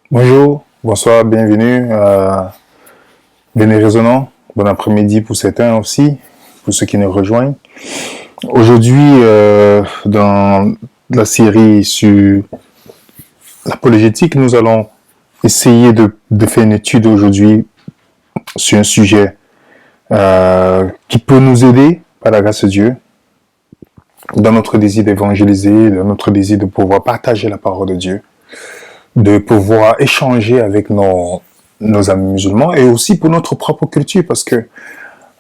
Bonjour, bonsoir, bienvenue à Béné Résonant. Bon après-midi pour certains aussi, pour ceux qui nous rejoignent. Aujourd'hui, dans la série sur l'apologétique, nous allons essayer de faire une étude aujourd'hui sur un sujet qui peut nous aider, par la grâce de Dieu, dans notre désir d'évangéliser, dans notre désir de pouvoir partager la parole de Dieu, de pouvoir échanger avec nos amis musulmans et aussi pour notre propre culture parce que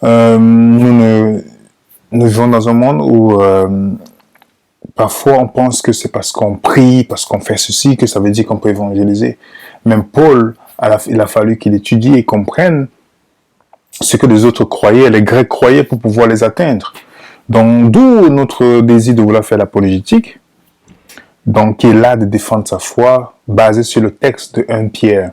nous vivons dans un monde où parfois on pense que c'est parce qu'on prie, parce qu'on fait ceci, que ça veut dire qu'on peut évangéliser. Même Paul, il a fallu qu'il étudie et comprenne ce que les autres croyaient, les Grecs croyaient pour pouvoir les atteindre. Donc d'où notre désir de vouloir faire l'apologétique, donc qui est là de défendre sa foi, basé sur le texte de 1 Pierre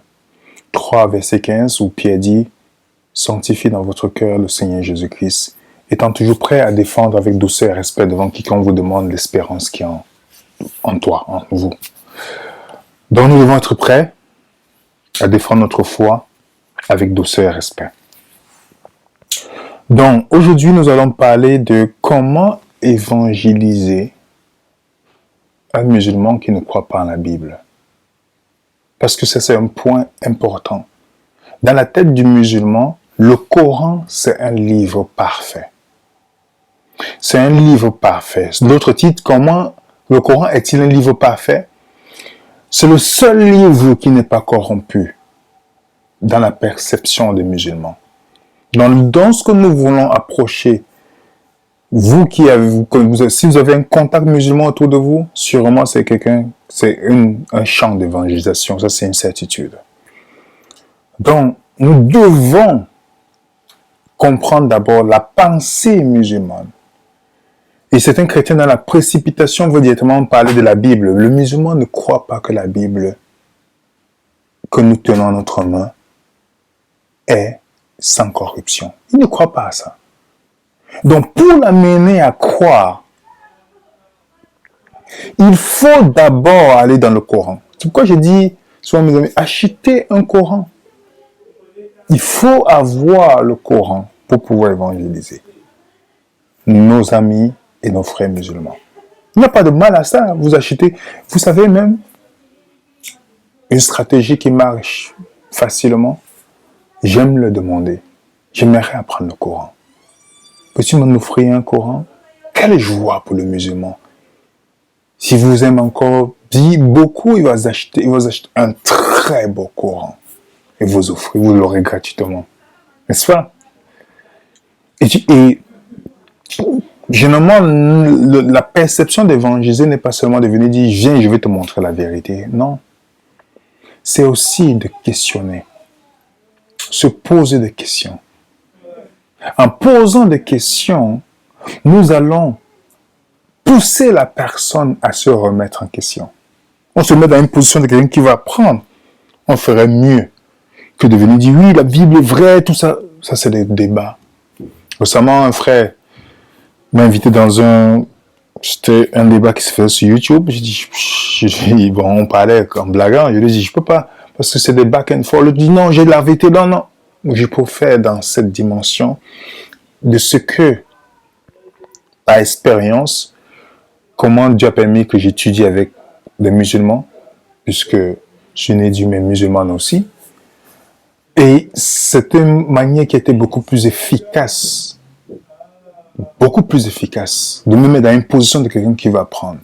3, verset 15, où Pierre dit « Sanctifiez dans votre cœur le Seigneur Jésus-Christ, étant toujours prêt à défendre avec douceur et respect devant quiconque vous demande l'espérance qui est en toi, en vous. » Donc nous devons être prêts à défendre notre foi avec douceur et respect. Donc aujourd'hui, nous allons parler de comment évangéliser un musulman qui ne croit pas en la Bible. Parce que ça, c'est un point important. Dans la tête du musulman, le Coran, c'est un livre parfait. C'est un livre parfait. L'autre titre, comment le Coran est-il un livre parfait? C'est le seul livre qui n'est pas corrompu dans la perception des musulmans. Dans ce que nous voulons approcher, vous qui avez, si vous avez un contact musulman autour de vous, sûrement c'est un champ d'évangélisation, ça c'est une certitude. Donc, nous devons comprendre d'abord la pensée musulmane. Et certains chrétiens dans la précipitation veulent directement parler de la Bible. Le musulman ne croit pas que la Bible que nous tenons en notre main est sans corruption. Il ne croit pas à ça. Donc, pour l'amener à croire, il faut d'abord aller dans le Coran. C'est pourquoi je dis, souvent mes amis, achetez un Coran. Il faut avoir le Coran pour pouvoir évangéliser nos amis et nos frères musulmans. Il n'y a pas de mal à ça. Vous achetez, vous savez même, une stratégie qui marche facilement. J'aime le demander. J'aimerais apprendre le Coran. Peux-tu m'offrir un Coran? Quelle joie pour le musulman. Si vous aimez encore beaucoup, il va vous acheter un très beau Coran. Et vous offrir, vous l'aurez gratuitement. N'est-ce pas? Et généralement, la perception d'évangéliser n'est pas seulement de venir dire « Viens, je vais te montrer la vérité ». Non. C'est aussi de questionner. Se poser des questions. En posant des questions, nous allons pousser la personne à se remettre en question. On se met dans une position de quelqu'un qui va apprendre. On ferait mieux que de venir dire « Oui, la Bible est vraie », tout ça. Ça, c'est des débats. Récemment, un frère m'a invité dans c'était un débat qui se fait sur YouTube. J'ai dit, bon, on parlait en blaguant. Je lui ai dit, je peux pas, parce que c'est des back and forth. Il dit, non, j'ai la vérité, non. Je préfère dans cette dimension de ce que, par expérience, comment Dieu a permis que j'étudie avec des musulmans, puisque je suis né d'une musulmane aussi. Et c'est une manière qui était beaucoup plus efficace de me mettre dans une position de quelqu'un qui va apprendre.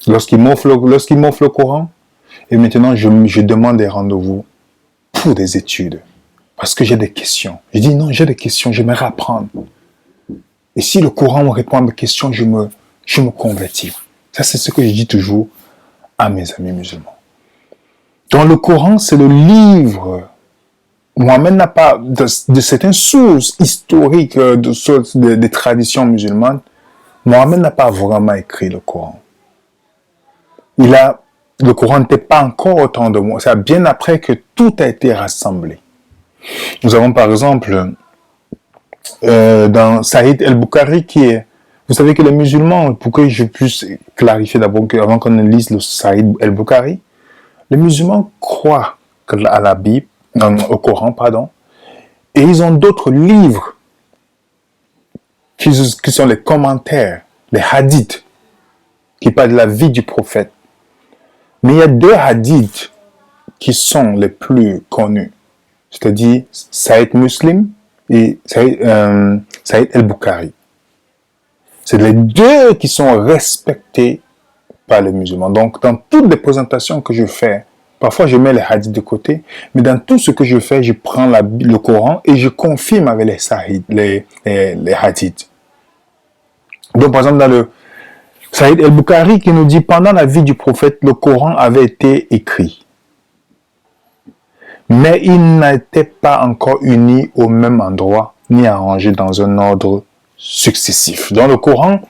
Lorsqu'il m'offre le Coran, et maintenant je demande des rendez-vous pour des études. Parce que j'ai des questions. Je dis non, j'ai des questions, j'aimerais apprendre. Et si le Coran me répond à mes questions, je me convertis. Ça, c'est ce que je dis toujours à mes amis musulmans. Donc le Coran, c'est le livre. Mohammed n'a pas, de certaines sources historiques des traditions musulmanes, Mohammed n'a pas vraiment écrit le Coran. Le Coran n'était pas encore au temps de moi. C'est bien après que tout a été rassemblé. Nous avons par exemple, dans Saïd el-Bukhari qui est, vous savez que les musulmans, pour que je puisse clarifier d'abord, avant qu'on ne lise le Saïd el-Bukhari, Les musulmans croient à la Bible, au Coran, pardon, et ils ont d'autres livres qui sont les commentaires, les hadiths, qui parlent de la vie du prophète. Mais il y a deux hadiths qui sont les plus connus, c'est-à-dire Sahih Muslim et Sahih al-Bukhari. C'est les deux qui sont respectés par les musulmans. Donc, dans toutes les présentations que je fais, parfois je mets les hadiths de côté, mais dans tout ce que je fais, je prends le Coran et je confirme avec les hadiths. Donc, par exemple, dans le Sahih al-Bukhari qui nous dit, pendant la vie du prophète, le Coran avait été écrit. Mais il n'était pas encore uni au même endroit, ni arrangé dans un ordre successif. Donc, le Coran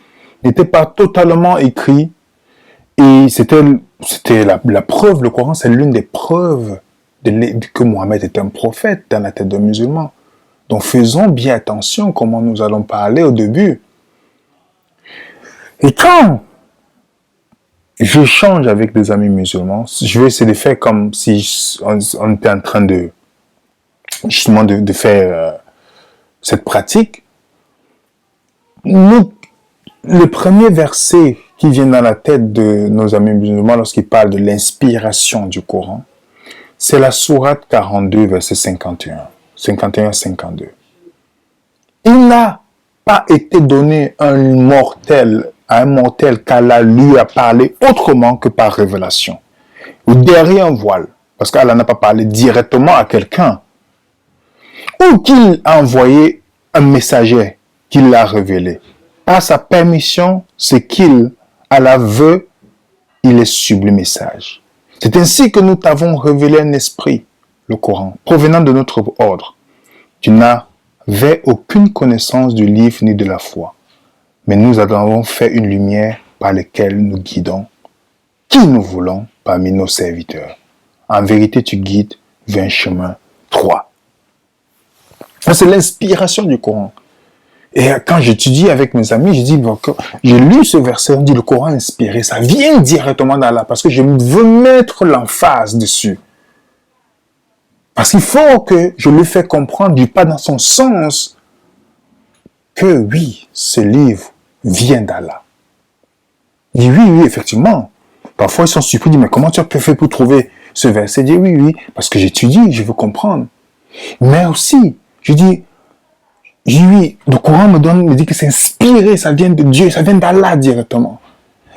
n'était pas totalement écrit. Et c'était la preuve, le Coran, c'est l'une des preuves que Mohammed est un prophète dans la tête d'un musulman. Donc faisons bien attention comment nous allons parler au début. Et quand j'échange avec des amis musulmans, je vais essayer de faire comme si on était en train de justement de faire cette pratique. Le premier verset qui vient dans la tête de nos amis musulmans lorsqu'ils parlent de l'inspiration du Coran, c'est la sourate 42, verset 51. 51-52. Il n'a pas été donné à un mortel qu'Allah lui a parlé autrement que par révélation, ou derrière un voile, parce qu'Allah n'a pas parlé directement à quelqu'un, ou qu'il a envoyé un messager qui l'a révélé. Par sa permission, c'est qu'il, Allah veut, il est sublime message. C'est ainsi que nous t'avons révélé un esprit, le Coran, provenant de notre ordre. Tu n'avais aucune connaissance du livre ni de la foi, mais nous avons fait une lumière par laquelle nous guidons qui nous voulons parmi nos serviteurs. En vérité, tu guides vers un chemin droit. C'est l'inspiration du Coran. Et quand j'étudie avec mes amis, je dis, j'ai lu ce verset, on dit le Coran inspiré, ça vient directement d'Allah, parce que je veux mettre l'emphase dessus. Parce qu'il faut que je lui fasse comprendre, du pas dans son sens, que oui, ce livre vient d'Allah. Il dit oui, effectivement. Parfois, ils sont surpris, ils disent, mais comment tu as fait pour trouver ce verset? Il dit oui, parce que j'étudie, je veux comprendre. Mais aussi, je dis, oui, le Coran me dit que c'est inspiré, ça vient de Dieu, ça vient d'Allah directement.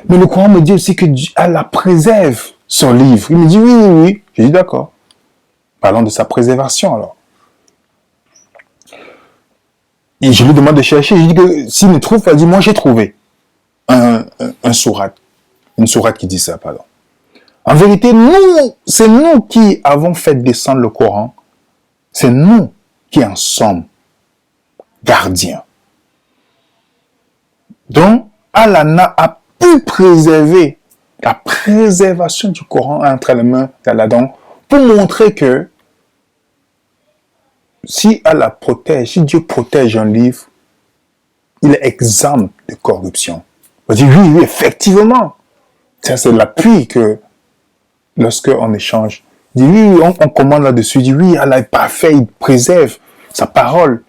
Mais le Coran me dit aussi que Allah préserve son livre. Il me dit oui. Je dis d'accord. Parlons de sa préservation alors. Et je lui demande de chercher. Je dis que s'il ne trouve pas, il dit moi j'ai trouvé une sourate qui dit ça, pardon. En vérité, c'est nous qui avons fait descendre le Coran. C'est nous qui en sommes gardiens. Donc, Allah a pu préserver la préservation du Coran entre les mains d'Allah. Donc, pour montrer que si Allah protège, si Dieu protège un livre, il est exempt de corruption. On dit oui, effectivement. Ça, c'est l'appui que lorsqu'on échange, il dit oui, on commande là-dessus, il dit oui, Allah est parfait, il préserve sa parole.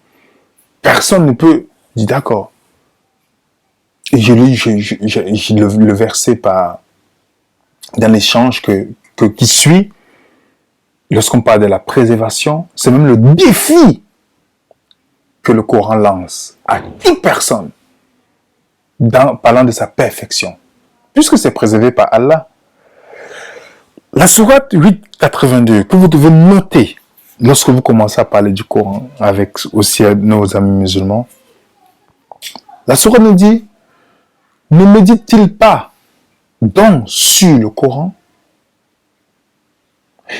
Personne ne peut dire d'accord. Et je lis le verset dans l'échange qui suit. Lorsqu'on parle de la préservation, c'est même le défi que le Coran lance à toute personne parlant de sa perfection. Puisque c'est préservé par Allah. La sourate 8.82 que vous devez noter lorsque vous commencez à parler du Coran avec aussi nos amis musulmans, la sourate nous dit, ne médite-t-il pas donc sur le Coran?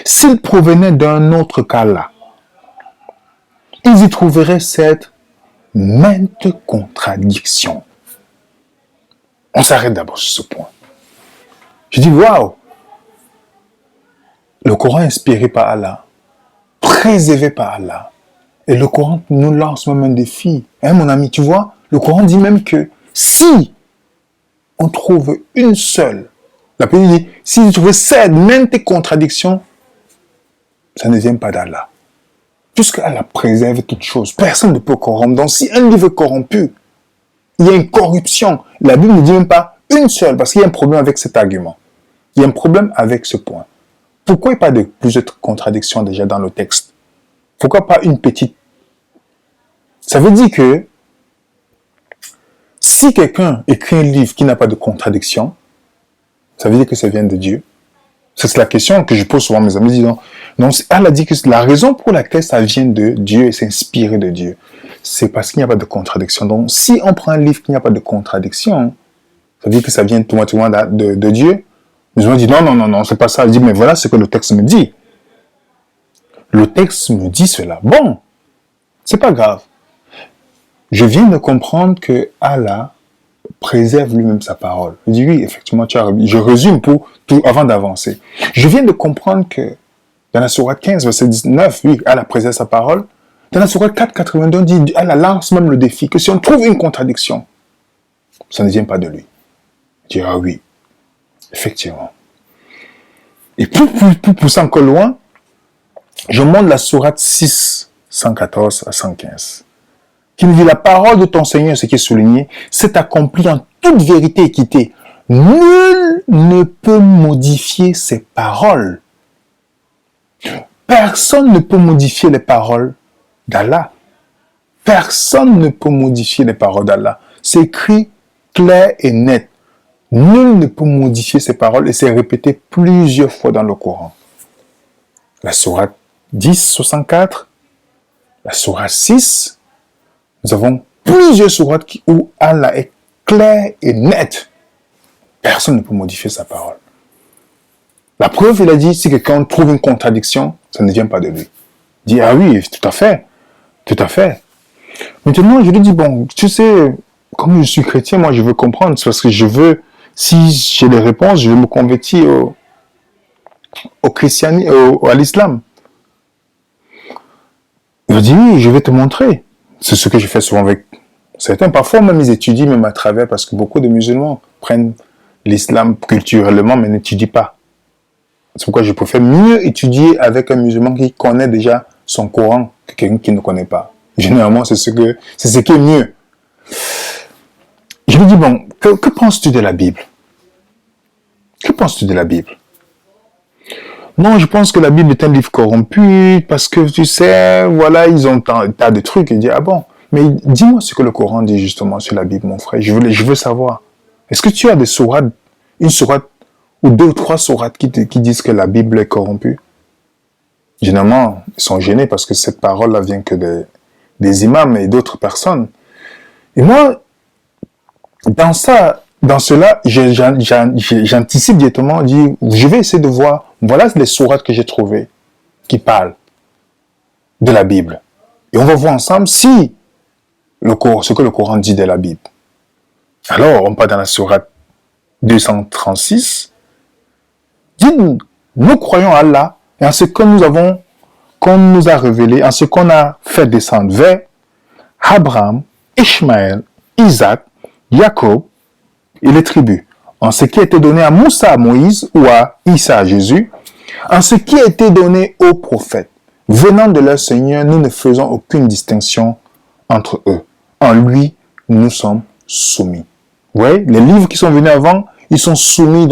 S'il provenait d'un autre qu'Allah, ils y trouveraient cette maintes contradictions. On s'arrête d'abord sur ce point. Je dis, waouh! Le Coran est inspiré par Allah, préservé par Allah. Et le Coran nous lance même un défi. Hein, mon ami, tu vois, le Coran dit même que si on trouve une seule La Bible dit, si vous trouvez même tes contradictions, ça ne vient pas d'Allah. Puisqu'Allah préserve toutes choses, personne ne peut corrompre. Donc si un livre est corrompu, il y a une corruption. La Bible ne dit même pas une seule, parce qu'il y a un problème avec cet argument. Il y a un problème avec ce point. Pourquoi il n'y a pas de plusieurs contradictions déjà dans le texte? Pourquoi pas une petite? Ça veut dire que si quelqu'un écrit un livre qui n'a pas de contradiction, ça veut dire que ça vient de Dieu. C'est la question que je pose souvent à mes amis. Disant, non, Allah dit que la raison pour laquelle ça vient de Dieu et c'est inspiré de Dieu, c'est parce qu'il n'y a pas de contradiction. Donc, si on prend un livre qui n'a pas de contradiction, ça veut dire que ça vient automatiquement de Dieu. Les gens disent, non, c'est pas ça. Je dis, mais voilà ce que le texte me dit. Le texte me dit cela. Bon, c'est pas grave. Je viens de comprendre que Allah préserve lui-même sa parole. Je dis, oui, effectivement, je résume pour tout avant d'avancer. Je viens de comprendre que dans la sourate 15, verset 19, oui, Allah préserve sa parole. Dans la sourate 4, 82, on dit, Allah lance même le défi, que si on trouve une contradiction, ça ne vient pas de lui. Je dis, ah oui, effectivement. Et pour pousser encore loin, je montre la sourate 6, 114 à 115. Qui nous dit, la parole de ton Seigneur, ce qui est souligné, s'est accomplie en toute vérité et équité. Nul ne peut modifier ses paroles. Personne ne peut modifier les paroles d'Allah. Personne ne peut modifier les paroles d'Allah. C'est écrit clair et net. Nul ne peut modifier ses paroles et c'est répété plusieurs fois dans le Coran. La sourate 10, 64, la sourate 6, nous avons plusieurs sourates où Allah est clair et net. Personne ne peut modifier sa parole. La preuve, il a dit, si quelqu'un trouve une contradiction, ça ne vient pas de lui. Il dit, ah oui, tout à fait. Tout à fait. Maintenant, je lui dis, bon, tu sais, comme je suis chrétien, moi, je veux comprendre. C'est parce que je veux, si j'ai les réponses, je veux me convertir au christianisme, à l'islam. Il a dit, oui, je vais te montrer. C'est ce que je fais souvent avec certains. Parfois, même ils étudient, même à travers, parce que beaucoup de musulmans prennent l'islam culturellement, mais n'étudient pas. C'est pourquoi je préfère mieux étudier avec un musulman qui connaît déjà son Coran que quelqu'un qui ne connaît pas. Généralement, c'est ce qui est mieux. Je lui dis, bon, que penses-tu de la Bible? Que penses-tu de la Bible? Non, je pense que la Bible est un livre corrompu, parce que tu sais, voilà, ils ont un tas de trucs. Il dit, ah bon, mais dis-moi ce que le Coran dit justement sur la Bible, mon frère. Je veux savoir. Est-ce que tu as des sourates, une sourate, ou 2 ou 3 sourates qui disent que la Bible est corrompue? Généralement, ils sont gênés parce que cette parole-là vient que des imams et d'autres personnes. Et moi, dans cela, j'anticipe directement, je vais essayer de voir, voilà les sourates que j'ai trouvées qui parlent de la Bible. Et on va voir ensemble si ce que le Coran dit de la Bible. Alors, on part dans la sourate 236. Dit, nous croyons à Allah et en ce qu'on nous a révélé, en ce qu'on a fait descendre vers Abraham, Ishmaël, Isaac, Jacob et les tribus, en ce qui a été donné à Moussa, à Moïse ou à Issa, à Jésus, en ce qui a été donné aux prophètes. Venant de leur Seigneur, nous ne faisons aucune distinction entre eux. En lui, nous sommes soumis. Vous voyez, les livres qui sont venus avant, ils sont soumis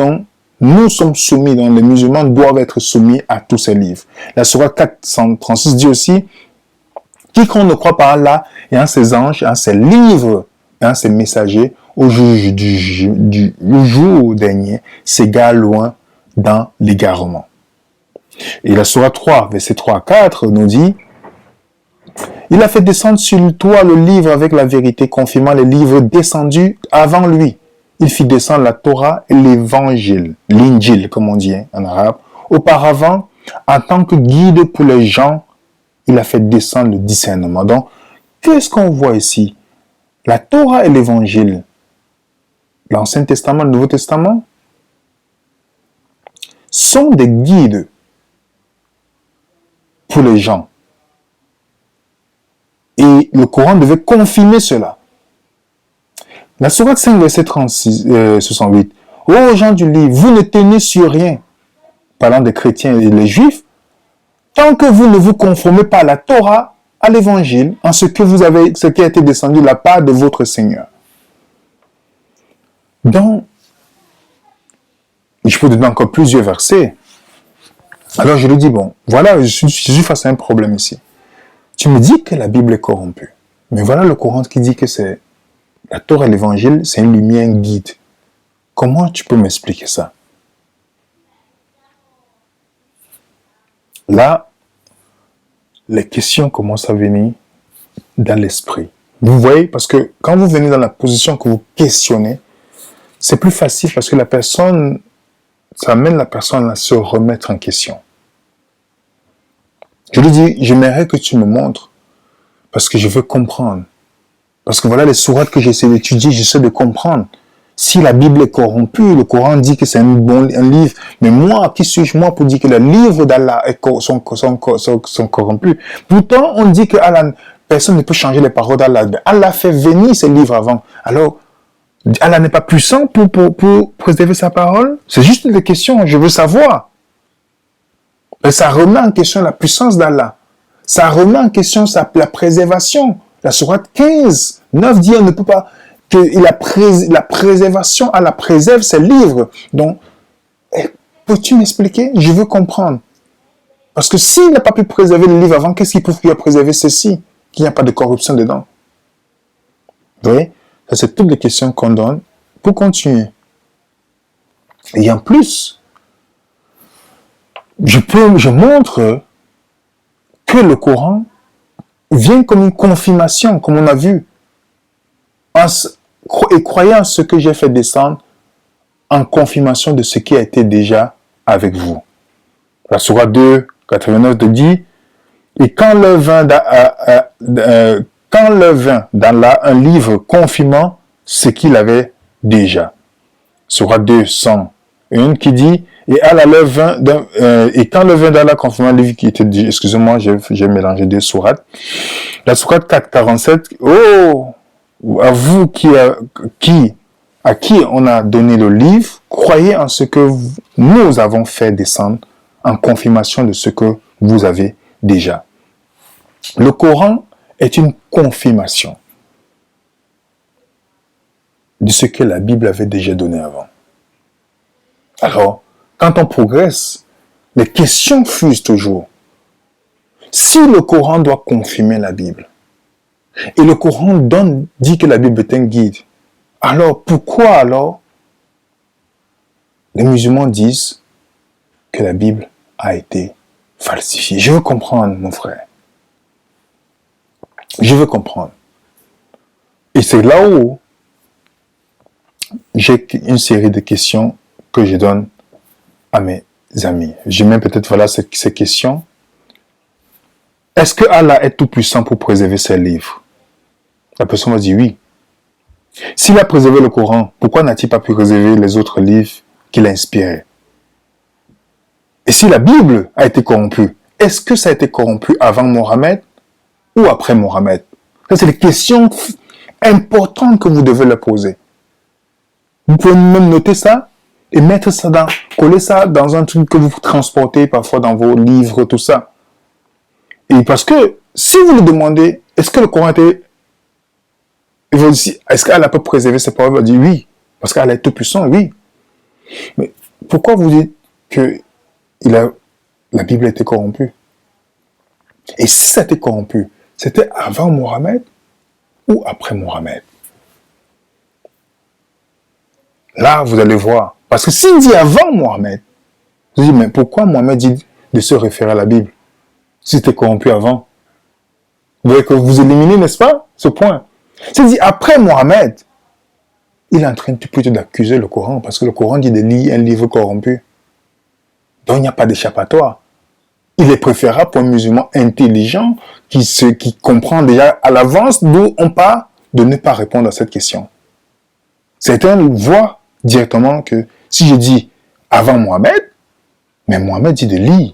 nous sommes soumis, donc les musulmans doivent être soumis à tous ces livres. La sourate 436 dit aussi, quiconque ne croit pas à Allah et en ses anges, et en ses livres, et en ses messagers, au jour dernier, s'égare loin dans l'égarement. Et la sourate 3, verset 3 à 4, nous dit, il a fait descendre sur toi le livre avec la vérité, confirmant les livres descendus avant lui. Il fit descendre la Torah et l'évangile, l'injil, comme on dit en arabe. Auparavant, en tant que guide pour les gens, il a fait descendre le discernement. Donc, qu'est-ce qu'on voit ici? La Torah et l'évangile, l'Ancien Testament, le Nouveau Testament, sont des guides pour les gens. Et le Coran devait confirmer cela. La sourate 5, verset 68. Ô gens du livre, vous ne tenez sur rien, parlant des chrétiens et des juifs, tant que vous ne vous conformez pas à la Torah, à l'évangile, en ce qui a été descendu de la part de votre Seigneur. Donc, je peux donner encore plusieurs versets. Alors je lui dis, bon, voilà, je suis face à un problème ici. Tu me dis que la Bible est corrompue. Mais voilà le Coran qui dit que c'est la Torah et l'évangile, c'est une lumière, un guide. Comment tu peux m'expliquer ça? Là, les questions commencent à venir dans l'esprit. Vous voyez, parce que quand vous venez dans la position que vous questionnez, c'est plus facile parce que ça amène la personne à se remettre en question. Je lui dis, j'aimerais que tu me montres parce que je veux comprendre. Parce que voilà les sourates que j'essaie d'étudier, j'essaie de comprendre. Si la Bible est corrompue, le Coran dit que c'est un livre, mais moi, qui suis-je moi pour dire que les livres d'Allah sont corrompus? Pourtant, on dit que personne ne peut changer les paroles d'Allah. Allah fait venir ces livres avant. Alors, Allah n'est pas puissant pour préserver sa parole? C'est juste une question, je veux savoir. Et ça remet en question la puissance d'Allah. Ça remet en question la préservation. La sourate 15, 9 dit on ne peut pas, que la préservation, Allah préserve ses livres. Donc, peux-tu m'expliquer? Je veux comprendre. Parce que s'il n'a pas pu préserver le livre avant, qu'est-ce qu'il peut faire préserver ceci? Qu'il n'y a pas de corruption dedans. Vous voyez? Ça, c'est toutes les questions qu'on donne pour continuer. Et en plus, je montre que le Coran vient comme une confirmation, comme on a vu. Et croyant ce que j'ai fait descendre en confirmation de ce qui a été déjà avec vous. La sourate 2, 89 dit, et quand le vint d'Allah un livre confirmant ce qu'il avait déjà. Sourate 2, 101 qui dit, et quand le vint d'Allah confirmant le livre qui était déjà, excusez-moi, j'ai mélangé deux sourates. La sourate 4, 47, à vous à qui on a donné le livre, croyez en ce que nous avons fait descendre en confirmation de ce que vous avez déjà. Le Coran est une confirmation de ce que la Bible avait déjà donné avant. Alors, quand on progresse, les questions fusent toujours. Si le Coran doit confirmer la Bible, et le Coran dit que la Bible est un guide, alors pourquoi les musulmans disent que la Bible a été falsifiée? Je veux comprendre, mon frère. Je veux comprendre. Et c'est là où j'ai une série de questions que je donne à mes amis. Je mets peut-être ces questions. Est-ce que Allah est tout puissant pour préserver ses livres? La personne va dire oui. S'il a préservé le Coran, pourquoi n'a-t-il pas pu préserver les autres livres qu'il a inspirés? Et si la Bible a été corrompue, est-ce que ça a été corrompu avant Mohammed ou après Mohammed? Ça, c'est des questions importantes que vous devez leur poser. Vous pouvez même noter ça et coller ça dans un truc que vous transportez parfois dans vos livres, tout ça. Et parce que si vous lui demandez, est-ce que le Coran était... Est-ce qu'Allah peut préserver ses paroles? Il va dire oui. Parce qu'Allah est tout puissant, oui. Mais pourquoi vous dites que la Bible a été corrompue? Et si ça a été corrompu, c'était avant Mohammed ou après Mohammed? Là, vous allez voir. Parce que s'il dit avant Mohammed, vous dites, mais pourquoi Mohammed dit de se référer à la Bible? Si c'était corrompu avant. Vous voyez que vous éliminez, n'est-ce pas, ce point? S'il dit après Mohammed, il est en train plutôt d'accuser le Coran, parce que le Coran dit de lire un livre corrompu. Donc il n'y a pas d'échappatoire. Il est préférable pour un musulman intelligent qui comprend déjà à l'avance d'où on part de ne pas répondre à cette question. Certains voient directement que si je dis avant Mohammed, mais Mohammed dit de lire.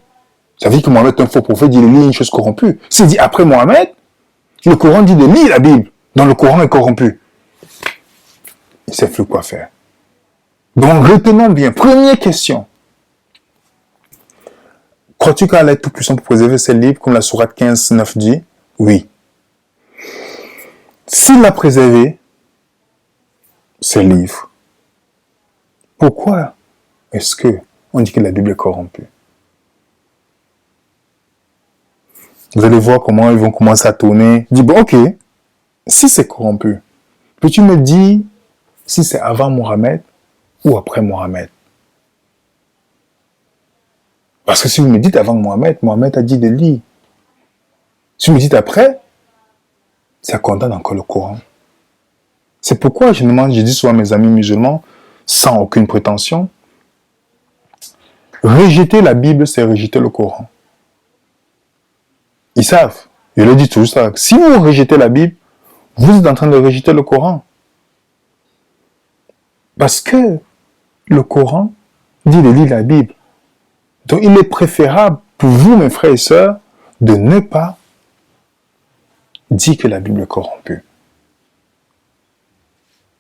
Ça veut dire que Mohammed est un faux prophète, dit de lire une chose corrompue. S'il dit après Mohammed, le Coran dit de lire la Bible, donc le Coran est corrompu. Il ne sait plus quoi faire. Donc, retenons bien. Première question. Crois-tu qu'Allah est tout-puissant pour préserver ses livres, comme la sourate 15, 9 dit? Oui. S'il a préservé ses livres, pourquoi est-ce que on dit que la Bible est corrompue? Vous allez voir comment ils vont commencer à tourner. Je dis, bon, ok, si c'est corrompu, peux-tu me dire si c'est avant Mohammed ou après Mohammed? Parce que si vous me dites avant Mohammed, Mohammed a dit de lire. Si vous me dites après, ça condamne encore le Coran. C'est pourquoi je dis souvent à mes amis musulmans, sans aucune prétention, rejeter la Bible, c'est rejeter le Coran. Ils savent. Je le dis toujours ça. Si vous rejetez la Bible, vous êtes en train de rejeter le Coran. Parce que le Coran dit de lire la Bible. Donc il est préférable pour vous, mes frères et sœurs, de ne pas dire que la Bible est corrompue.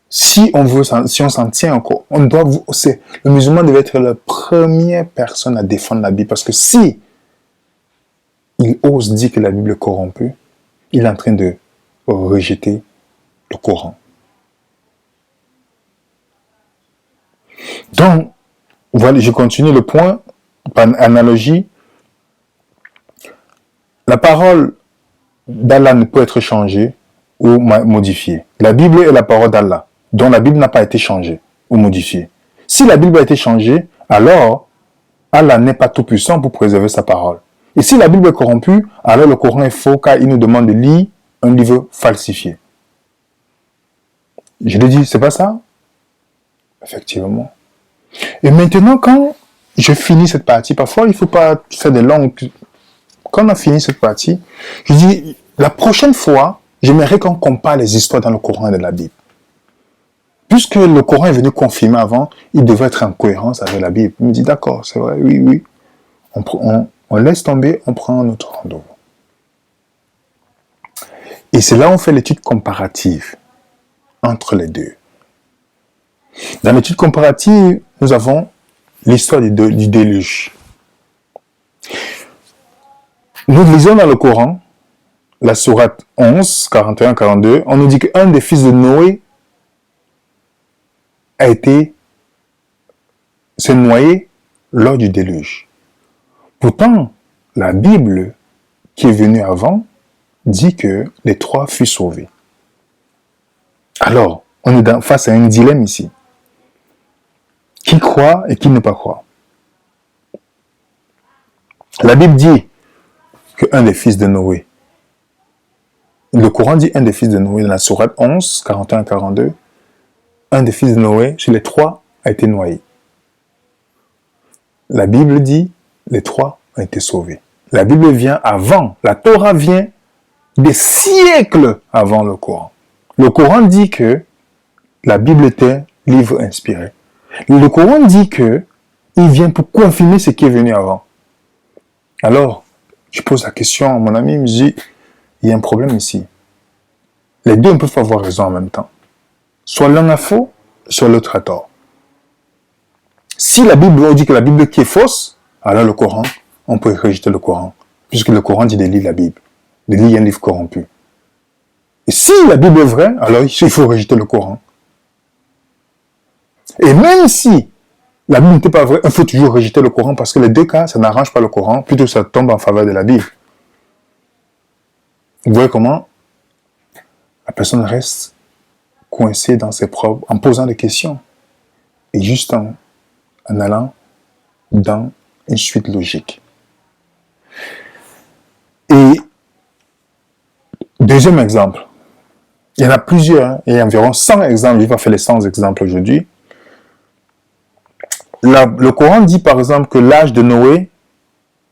Si on s'en tient encore, le musulman devait être la première personne à défendre la Bible. Parce que si il ose dire que la Bible est corrompue, il est en train de rejeter le Coran. Donc, voilà, je continue le point, par analogie. La parole d'Allah ne peut être changée ou modifiée. La Bible est la parole d'Allah, dont la Bible n'a pas été changée ou modifiée. Si la Bible a été changée, alors Allah n'est pas tout puissant pour préserver sa parole. Et si la Bible est corrompue, alors le Coran est faux car il nous demande de lire un livre falsifié. Je l'ai dit, c'est pas ça? Effectivement. Et maintenant, quand je finis cette partie, parfois il ne faut pas faire de longues. Quand on a fini cette partie, je dis, la prochaine fois, j'aimerais qu'on compare les histoires dans le Coran et de la Bible. Puisque le Coran est venu confirmer avant, il devait être en cohérence avec la Bible. Il me dit, d'accord, c'est vrai, oui. On laisse tomber, on prend notre rendez-vous. Et c'est là où on fait l'étude comparative entre les deux. Dans l'étude comparative, nous avons l'histoire du déluge. Nous lisons dans le Coran, la sourate 11, 41, 42, on nous dit qu'un des fils de Noé s'est noyé lors du déluge. Pourtant, la Bible qui est venue avant dit que les trois furent sauvés. Alors, on est face à un dilemme ici. Qui croit et qui ne pas croire? La Bible dit qu'un des fils de Noé, le Coran dit un des fils de Noé dans la sourate 11, 41 42, un des fils de Noé, sur les trois, a été noyé. La Bible dit les trois ont été sauvés. La Bible vient avant, la Torah vient des siècles avant le Coran. Le Coran dit que la Bible était livre inspiré. Le Coran dit que il vient pour confirmer ce qui est venu avant. Alors, je pose la question à mon ami, il me dit, il y a un problème ici. Les deux peuvent avoir raison en même temps. Soit l'un a faux, soit l'autre a tort. Si la Bible dit que la Bible qui est fausse, alors le Coran, on peut rejeter le Coran. Puisque le Coran dit de lire la Bible. De lire un livre corrompu. Et si la Bible est vraie, alors il faut rejeter le Coran. Et même si la Bible n'était pas vraie, il faut toujours rejeter le Coran parce que les deux cas, ça n'arrange pas le Coran, plutôt ça tombe en faveur de la Bible. Vous voyez comment la personne reste coincée dans ses propres, en posant des questions. Et juste en allant dans une suite logique. Et deuxième exemple, il y en a plusieurs, hein, il y a environ 100 exemples, je vais faire les 100 exemples aujourd'hui. Le Coran dit par exemple que l'âge de Noé,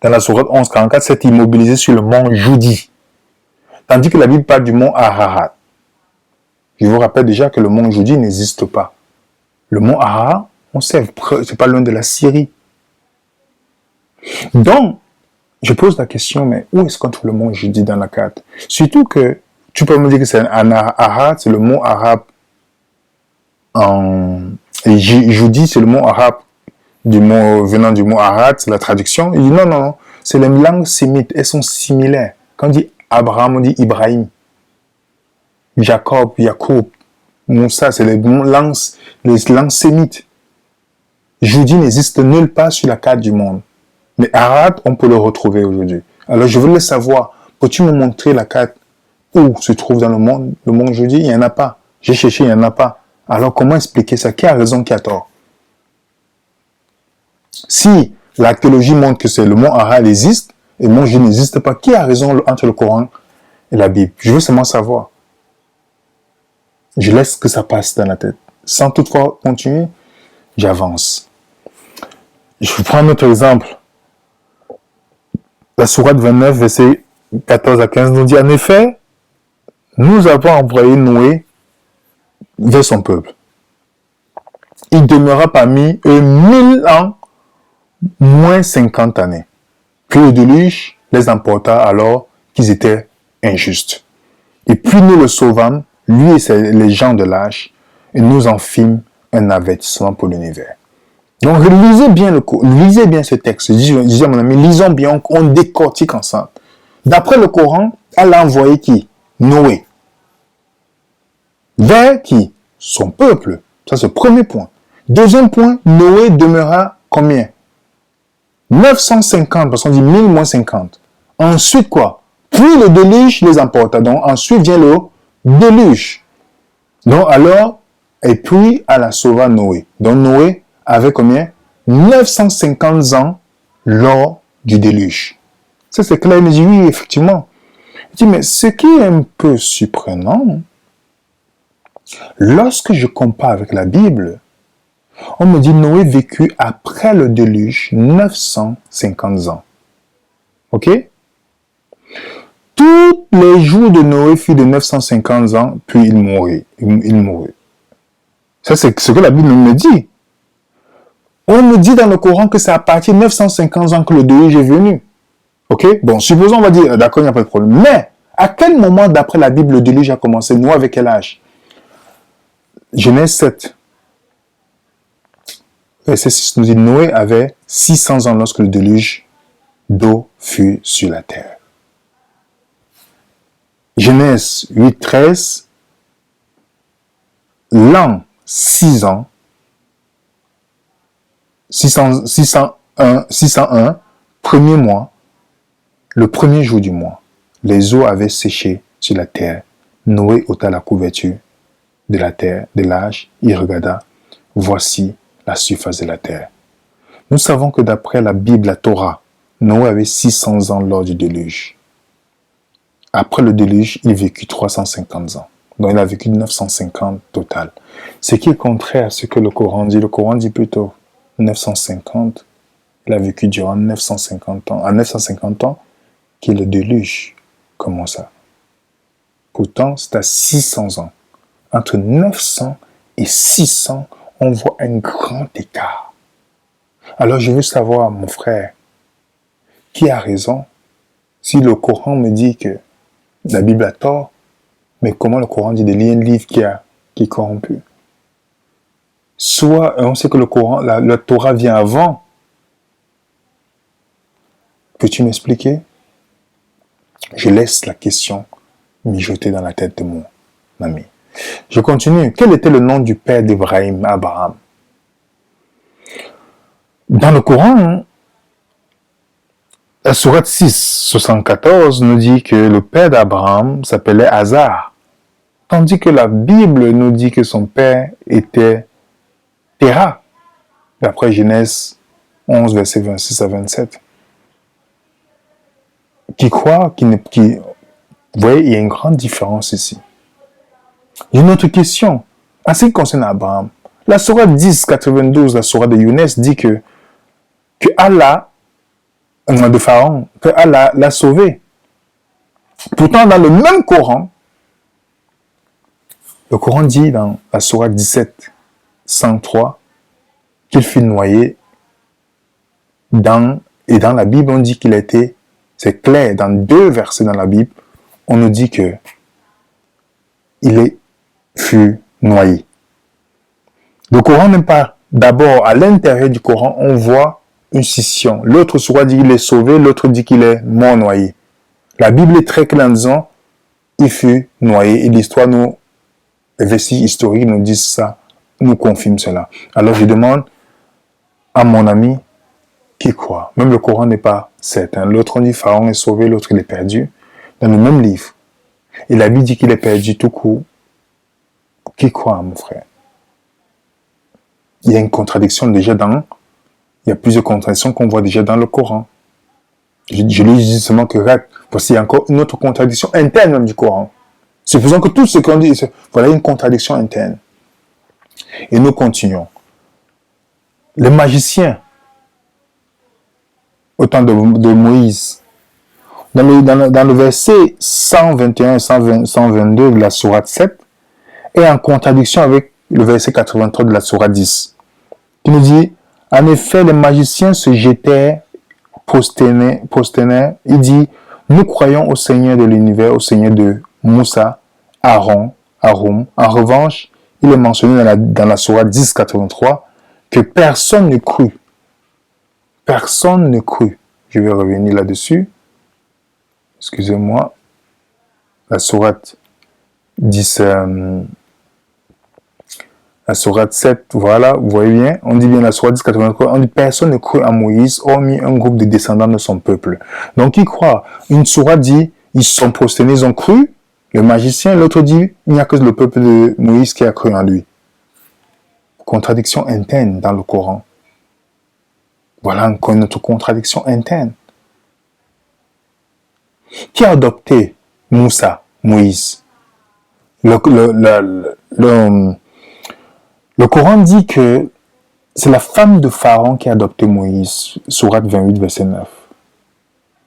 dans la sourate 11-44, s'est immobilisé sur le mont Joudi. Tandis que la Bible parle du mont Ararat. Je vous rappelle déjà que le mont Joudi n'existe pas. Le mont Ararat, on sait, c'est pas loin de la Syrie. Donc, je pose la question, mais où est-ce qu'on trouve le mont Joudi dans la carte? Surtout que, tu peux me dire que c'est un Ararat, c'est le mot arabe Et je vous dis, c'est le mot arabe, venant du mot arabe, c'est la traduction. Il dit non, non, non, c'est les langues sémites, elles sont similaires. Quand on dit Abraham, on dit Ibrahim. Jacob, Yacoub, Moussa, c'est les langues sémites. Je vous dis, n'existe nulle part sur la carte du monde. Mais arabe, on peut le retrouver aujourd'hui. Alors, je voulais savoir, peux-tu me montrer la carte où se trouve dans le monde aujourd'hui? Il n'y en a pas. J'ai cherché, il n'y en a pas. Alors, comment expliquer ça? Qui a raison, qui a tort? Si l'archéologie montre que c'est le mot arabe existe, et le mot juif n'existe pas, qui a raison entre le Coran et la Bible? Je veux seulement savoir. Je laisse que ça passe dans la tête. Sans toutefois continuer, j'avance. Je vous prends un autre exemple. La sourate 29, versets 14 à 15 nous dit, en effet, nous avons envoyé Noé vers son peuple. Il demeura parmi eux 1000 ans, moins 50 années. Puis le déluge les emporta alors qu'ils étaient injustes. Et puis nous le sauvâmes, lui et les gens de l'âge, et nous en fîmes un avertissement pour l'univers. Donc lisez bien ce texte. Je disais à mon ami, lisons bien, on décortique ensemble. D'après le Coran, elle a envoyé qui? Noé. Vers qui? Son peuple. Ça, c'est le premier point. Deuxième point, Noé demeura combien? 950, parce qu'on dit 1000 moins 50. Ensuite, quoi? Puis le déluge les emporta. Donc, ensuite vient le déluge. Donc, alors, et puis, à la sauva Noé. Donc, Noé avait combien? 950 ans lors du déluge. Ça, c'est clair. Il me dit, oui, effectivement. Il dit, mais ce qui est un peu surprenant, lorsque je compare avec la Bible, on me dit Noé vécut après le déluge 950 ans. Ok? Tous les jours de Noé furent de 950 ans, puis il mourut. Ça, c'est ce que la Bible me dit. On me dit dans le Coran que c'est à partir de 950 ans que le déluge est venu. Ok? Bon, supposons, on va dire, d'accord, il n'y a pas de problème. Mais, à quel moment, d'après la Bible, le déluge a commencé? Noé avec quel âge? Genèse 7. Verset 6 nous dit, Noé avait 600 ans lorsque le déluge d'eau fut sur la terre. Genèse 8, 13. L'an 601, 601, premier mois, le premier jour du mois, les eaux avaient séché sur la terre. Noé ôta la couverture de la terre, de l'âge, il regarda, voici la surface de la terre. Nous savons que d'après la Bible, la Torah, Noé avait 600 ans lors du déluge. Après le déluge, il vécut 350 ans. Donc il a vécu 950 total. Ce qui est contraire à ce que le Coran dit. Le Coran dit plutôt 950. Il a vécu durant 950 ans. À 950 ans, qui est le déluge. Comment ça? Pourtant, c'est à 600 ans. Entre 900 et 600, on voit un grand écart. Alors je veux savoir, mon frère, qui a raison? Si le Coran me dit que la Bible a tort, mais comment le Coran dit de lire un livre qui est corrompu? Soit on sait que le Coran, la Torah vient avant. Peux-tu m'expliquer? Je laisse la question mijoter dans la tête de mon ami. Je continue. Quel était le nom du père d'Ibrahim, Abraham? Dans le Coran, la sourate 6, 74 nous dit que le père d'Abraham s'appelait Hazar, tandis que la Bible nous dit que son père était Terah, d'après Genèse 11, versets 26 à 27. Vous voyez, il y a une grande différence ici. J'ai une autre question. En ce qui concerne Abraham, la sourate 10, 92, la sourate de Younes dit que Allah, de Pharaon, que Allah l'a sauvé. Pourtant, dans le même Coran, le Coran dit dans la sourate 17, 103, qu'il fut noyé et dans la Bible, on dit qu'il a été, c'est clair, dans 2 versets dans la Bible, on nous dit que fut noyé. Le Coran n'est pas... D'abord, à l'intérieur du Coran, on voit une scission. L'autre sourate dit qu'il est sauvé, l'autre dit qu'il est mort noyé. La Bible est très claire en disant il fut noyé. Et l'histoire les vestiges historiques nous disent ça, nous confirment cela. Alors je demande à mon ami qui croit. Même le Coran n'est pas certain. L'autre on dit Pharaon est sauvé, l'autre il est perdu. Dans le même livre. Et la Bible dit qu'il est perdu tout court. Qui croit, mon frère? Il y a une contradiction déjà il y a plusieurs contradictions qu'on voit déjà dans le Coran. Je lui dis justement que voici encore une autre contradiction interne même du Coran. Supposons que tout ce qu'on dit, voilà une contradiction interne. Et nous continuons. Les magiciens, au temps de Moïse, dans le verset 121 et 122 de la sourate 7, est en contradiction avec le verset 83 de la sourate 10, qui nous dit, en effet, les magiciens se jetèrent, prosternèrent, il dit, nous croyons au Seigneur de l'univers, au Seigneur de Moussa, Aaron. En revanche, il est mentionné dans la sourate 10, 83, que personne ne crut. Personne ne crut. Je vais revenir là-dessus. Excusez-moi. La sourate 10, la sourate 7, voilà, vous voyez bien, on dit bien la sourate 10, 83, on dit personne ne crut à Moïse, hormis un groupe de descendants de son peuple. Donc, qui croit? Une sourate dit, ils se sont prosternés, ils ont cru, le magicien, l'autre dit, il n'y a que le peuple de Moïse qui a cru en lui. Contradiction interne dans le Coran. Voilà encore notre contradiction interne. Qui a adopté Moussa, Moïse? Le Coran dit que c'est la femme de Pharaon qui a adopté Moïse, sourate 28, verset 9.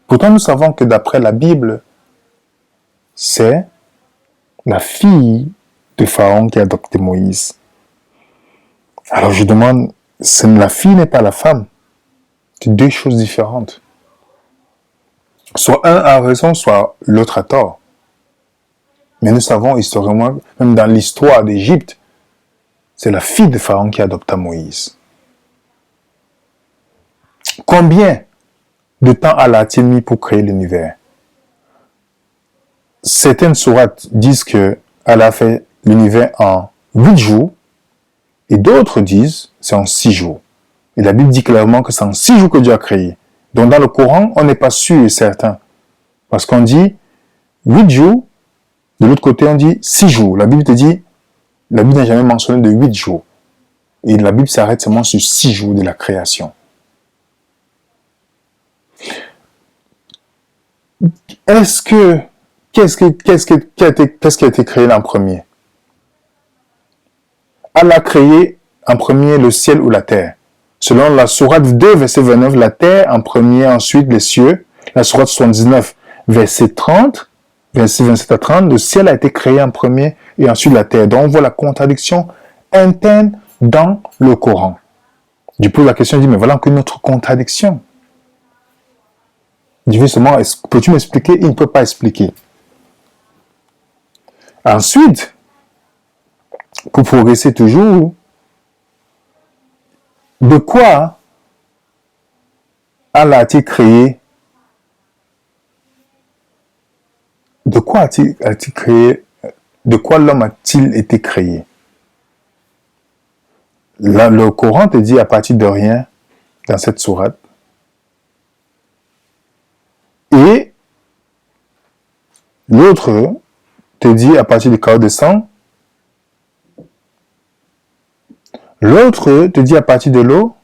Pourtant, nous savons que d'après la Bible, c'est la fille de Pharaon qui a adopté Moïse. Alors je demande, la fille n'est pas la femme. C'est deux choses différentes. Soit un a raison, soit l'autre a tort. Mais nous savons historiquement, même dans l'histoire d'Égypte, c'est la fille de Pharaon qui adopta Moïse. Combien de temps Allah a-t-il mis pour créer l'univers? Certaines sourates disent que Allah a fait l'univers en 8 jours et d'autres disent c'est en 6 jours. Et la Bible dit clairement que c'est en 6 jours que Dieu a créé. Donc dans le Coran, on n'est pas sûr et certain. Parce qu'on dit 8 jours, de l'autre côté on dit 6 jours. La Bible n'a jamais mentionné de 8 jours. Et la Bible s'arrête seulement sur 6 jours de la création. Qu'est-ce qui a été créé en premier? Allah a créé en premier le ciel ou la terre. Selon la sourate 2, verset 29, la terre en premier, ensuite les cieux. La sourate 79, verset 30, verset 27 à 30, le ciel a été créé en premier et ensuite la terre. Donc on voit la contradiction interne dans le Coran. Je pose la question, je dis, mais voilà encore une autre contradiction. Je dis seulement, peux-tu m'expliquer? Il ne peut pas expliquer. Ensuite, pour progresser toujours, de quoi Allah a-t-il créé? De quoi a-t-il créé? De quoi l'homme a-t-il été créé? Là, le Coran te dit à partir de rien dans cette sourate. Et l'autre te dit à partir du chaos de sang. L'autre te dit à partir de l'eau.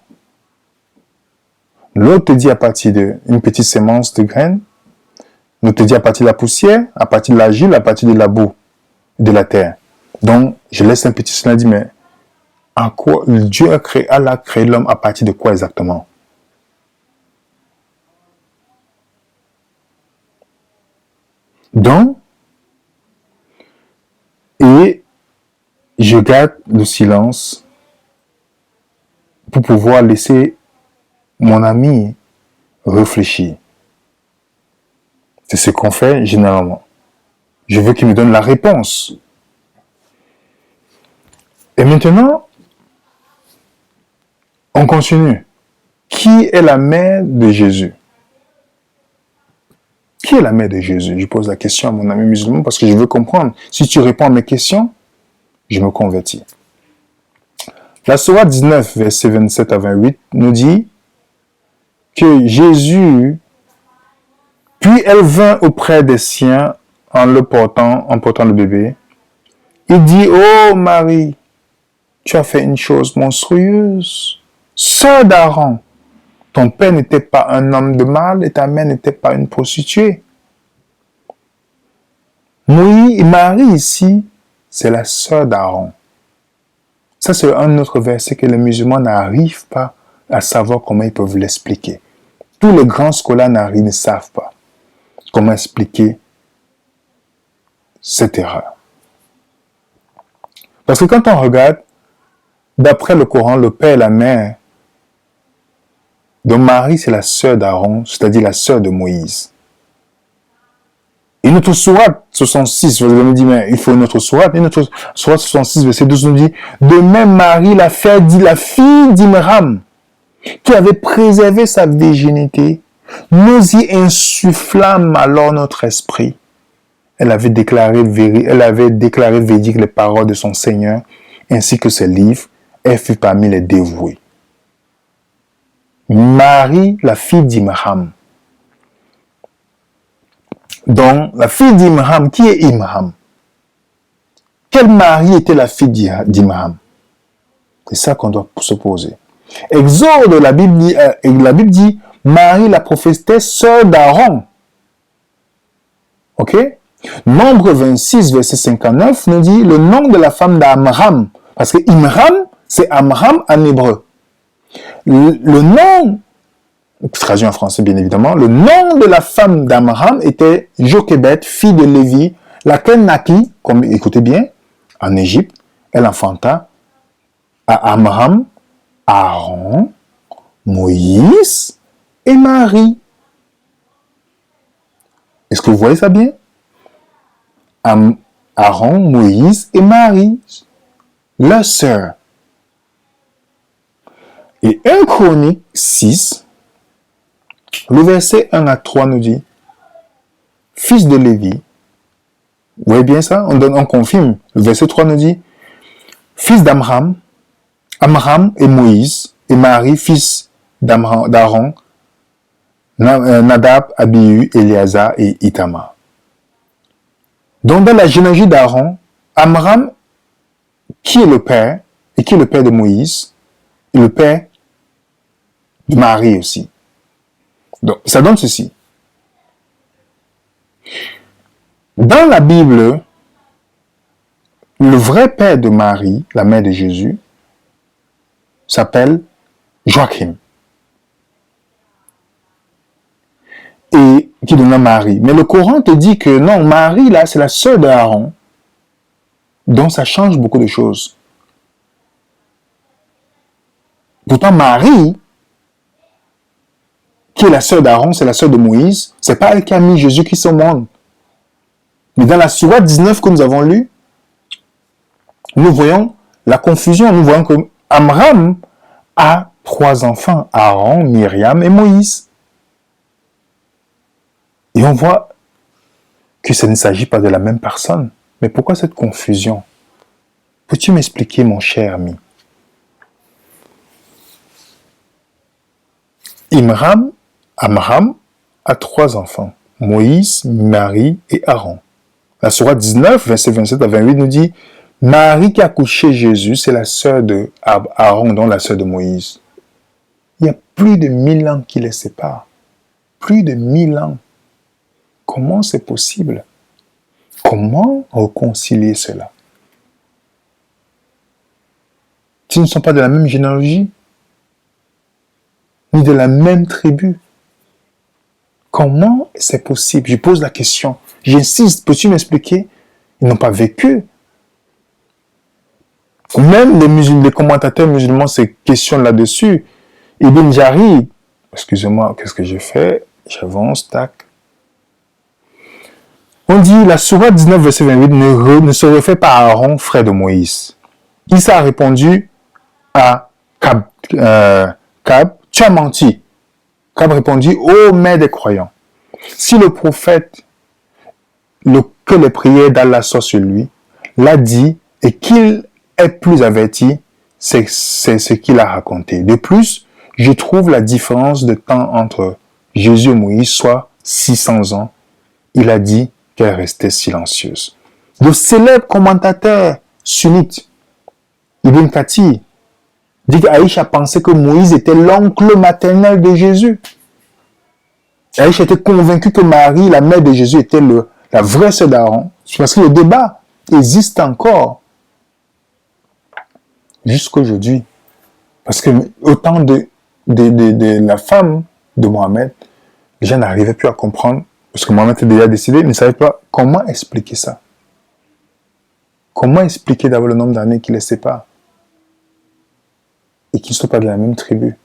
L'autre te dit à partir d'une petite sémence de graines. L'autre te dit à partir de la poussière, à partir de l'argile, à partir de la boue, de la terre. Donc, je laisse un petit silence, mais en quoi Dieu a créé, Allah a créé l'homme à partir de quoi exactement? Donc, et je garde le silence pour pouvoir laisser mon ami réfléchir. C'est ce qu'on fait généralement. Je veux qu'il me donne la réponse. Et maintenant, On continue. Qui est la mère de Jésus? Qui est la mère de Jésus? Je pose la question à mon ami musulman parce que je veux comprendre. Si tu réponds à mes questions, je me convertis. La Sourate 19, versets 27 à 28, nous dit que Jésus, puis elle vint auprès des siens en portant le bébé. Il dit, oh Marie, tu as fait une chose monstrueuse. Sœur d'Aaron, ton père n'était pas un homme de mal et ta mère n'était pas une prostituée. Marie ici, c'est la sœur d'Aaron. Ça, c'est un autre verset que les musulmans n'arrivent pas à savoir comment ils peuvent l'expliquer. Tous les grands scolaires ne savent pas comment expliquer cette erreur. Parce que quand on regarde, d'après le Coran, le père et la mère, donc Marie, c'est la sœur d'Aaron, c'est-à-dire la sœur de Moïse. Et notre sourate 66, vous allez me dire, mais il faut une autre sourate. Une autre sourate 66, verset 12 nous dit, de même Marie, la fille d'Imram, qui avait préservé sa virginité, nous y insufflâmes alors notre esprit. Elle avait déclaré véridiques les paroles de son Seigneur, ainsi que ses livres. Elle fut parmi les dévoués. Marie, la fille d'Imram. Donc, la fille d'Imram, qui est Imram? Quelle Marie était la fille d'Imram? C'est ça qu'on doit se poser. Exode, la Bible dit, Marie, la prophétesse, sœur d'Aaron. Ok? Nombre 26, verset 59, nous dit le nom de la femme d'Amram. Parce que Imram, c'est Amram en hébreu. Le nom, traduit en français bien évidemment, le nom de la femme d'Amram était Jochebed, fille de Lévi, laquelle naquit, comme écoutez bien, en Égypte. Elle enfanta à Amram, Aaron, Moïse et Marie. Est-ce que vous voyez ça bien? Aaron, Moïse et Marie, leur sœur. Et 1 Chronique 6, le verset 1 à 3 nous dit, fils de Lévi, vous voyez bien ça? On confirme. Le verset 3 nous dit, fils d'Amram, Amram et Moïse, et Marie, fils d'Aaron, Nadab, Abihu, Éléazar et Ithamar. Donc dans la généalogie d'Aaron, Amram, qui est le père, et qui est le père de Moïse, et le père de Marie aussi. Donc ça donne ceci. Dans la Bible, le vrai père de Marie, la mère de Jésus, s'appelle Joachim. Et qui donne Marie. Mais le Coran te dit que non, Marie, là, c'est la sœur d'Aaron. Donc, ça change beaucoup de choses. Pourtant, Marie, qui est la sœur d'Aaron, c'est la sœur de Moïse, c'est pas elle qui a mis Jésus-Christ au monde. Mais dans la Sourate 19 que nous avons lue, nous voyons la confusion. Nous voyons que Amram a 3 enfants, Aaron, Myriam et Moïse. Et on voit que ça ne s'agit pas de la même personne. Mais pourquoi cette confusion? Peux-tu m'expliquer, mon cher ami? Amram a 3 enfants, Moïse, Marie et Aaron. La Sourate 19, verset 27 à 28 nous dit, Marie qui a couché Jésus, c'est la sœur de Aaron, donc la sœur de Moïse. Il y a plus de 1000 ans qui les séparent. Plus de 1000 ans. Comment c'est possible? Comment réconcilier cela? S'ils ne sont pas de la même généalogie, ni de la même tribu, comment c'est possible? Je pose la question. J'insiste, peux-tu m'expliquer? Ils n'ont pas vécu. Même les commentateurs musulmans se questionnent là-dessus. Ibn Jarir, excusez-moi, qu'est-ce que j'ai fait? J'avance, tac. On dit, la Sourate 19, verset 28 ne se réfère pas à Aaron, frère de Moïse. Issa a répondu à Cab, tu as menti. Cab répondit, ô mère des croyants, si le prophète que les prières d'Allah soient sur lui, l'a dit et qu'il est plus averti, c'est ce qu'il a raconté. De plus, je trouve la différence de temps entre Jésus et Moïse, soit 600 ans. Il a dit qu'elle restait silencieuse. Le célèbre commentateur sunnite, Ibn Kathir, dit qu'Aïcha pensait que Moïse était l'oncle maternel de Jésus. Aïcha était convaincue que Marie, la mère de Jésus, était la vraie sœur d'Aaron. Parce que le débat existe encore jusqu'aujourd'hui. Parce que au temps de la femme de Mohamed, les gens n'arrivaient plus à comprendre, parce que Mohamed était déjà décédé, ils ne savaient pas comment expliquer ça. Comment expliquer d'abord le nombre d'années qui les séparent et qu'ils ne sont pas de la même tribu.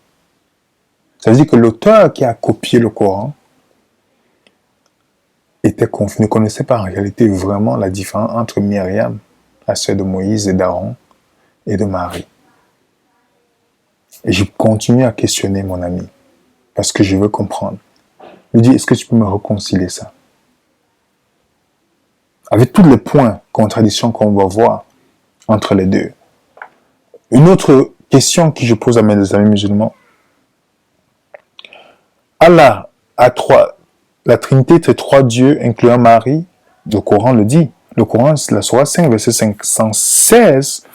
Ça veut dire que l'auteur qui a copié le Coran ne connaissait pas en réalité vraiment la différence entre Myriam, la sœur de Moïse et d'Aaron, et de Marie. Et je continue à questionner mon ami, parce que je veux comprendre. Je lui dis, est-ce que tu peux me réconcilier ça? Avec tous les points, contradictions qu'on va voir entre les deux. Une autre question que je pose à mes amis musulmans. Allah a la Trinité, c'est trois dieux, incluant Marie. Le Coran le dit. Le Coran, c'est la Sourate 5, verset 516,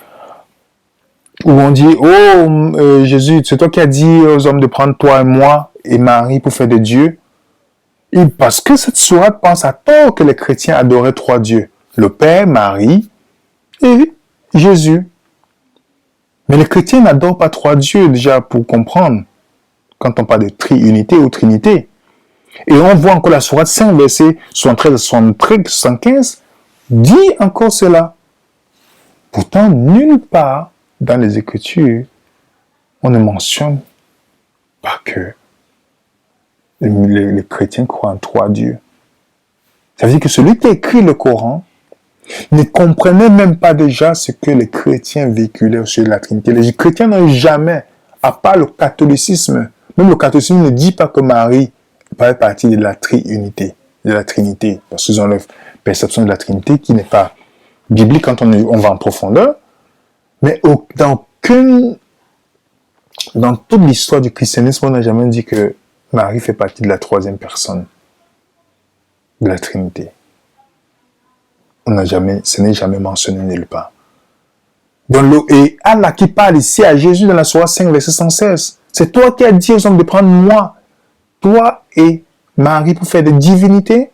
où on dit, oh Jésus, c'est toi qui as dit aux hommes de prendre toi et moi et Marie pour faire des dieux. Et parce que cette sourate pense à tort que les chrétiens adoraient trois dieux, le Père, Marie et Jésus. Mais les chrétiens n'adorent pas trois dieux, déjà, pour comprendre, quand on parle de triunité ou trinité. Et on voit encore la sourate 5, verset 73, 75, dit encore cela. Pourtant, nulle part dans les Écritures, on ne mentionne pas que les chrétiens croient en trois dieux. Ça veut dire que celui qui a écrit le Coran ne comprenait même pas déjà ce que les chrétiens véhiculaient sur la Trinité. Les chrétiens n'ont jamais, à part le catholicisme, même le catholicisme ne dit pas que Marie fait partie de la triunité, de la Trinité, parce qu'ils ont leur perception de la Trinité qui n'est pas biblique quand on va en profondeur, mais dans toute l'histoire du christianisme, on n'a jamais dit que Marie fait partie de la troisième personne de la Trinité. Ce n'est jamais mentionné nulle part. Et Allah qui parle ici à Jésus dans la Sourate 5, verset 116. C'est toi qui as dit aux hommes de prendre moi, toi et Marie pour faire des divinités.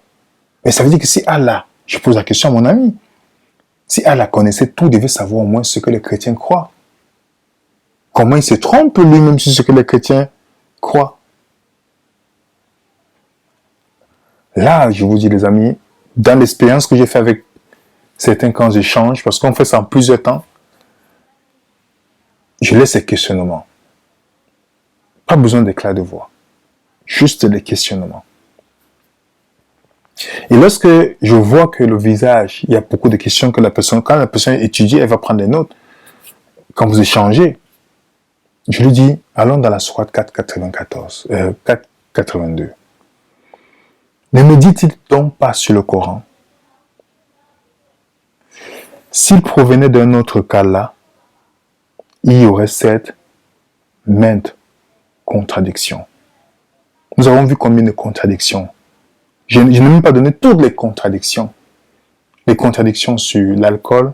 Mais ça veut dire que si Allah, je pose la question à mon ami, si Allah connaissait tout, il devait savoir au moins ce que les chrétiens croient. Comment il se trompe lui-même sur ce que les chrétiens croient? Là, je vous dis les amis, dans l'expérience que j'ai fait avec certains quand j'échange, parce qu'on fait ça en plusieurs temps, je laisse ces questionnements. Pas besoin d'éclat de voix. Juste les questionnements. Et lorsque je vois que le visage, il y a beaucoup de questions que quand la personne étudie, elle va prendre des notes. Quand vous échangez, je lui dis, allons dans la sourate 4.82. Ne me dit-il donc pas sur le Coran? S'il provenait d'un autre cas-là, il y aurait cette maintes contradictions. Nous avons vu combien de contradictions. Je n'ai même pas donné toutes les contradictions. Les contradictions sur l'alcool.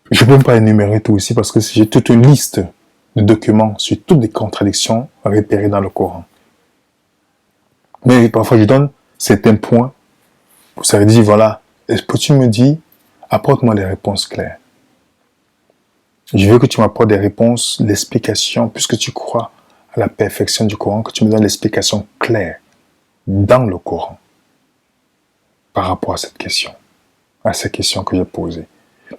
Je ne peux pas énumérer tout ici parce que j'ai toute une liste de documents sur toutes les contradictions repérées dans le Coran. Mais parfois je donne certains points. Ça veut dire, voilà, est-ce que tu me dis, apporte-moi des réponses claires. Je veux que tu m'apportes des réponses, l'explication, puisque tu crois à la perfection du Coran, que tu me donnes l'explication claire dans le Coran par rapport à cette question, à ces questions que j'ai posées.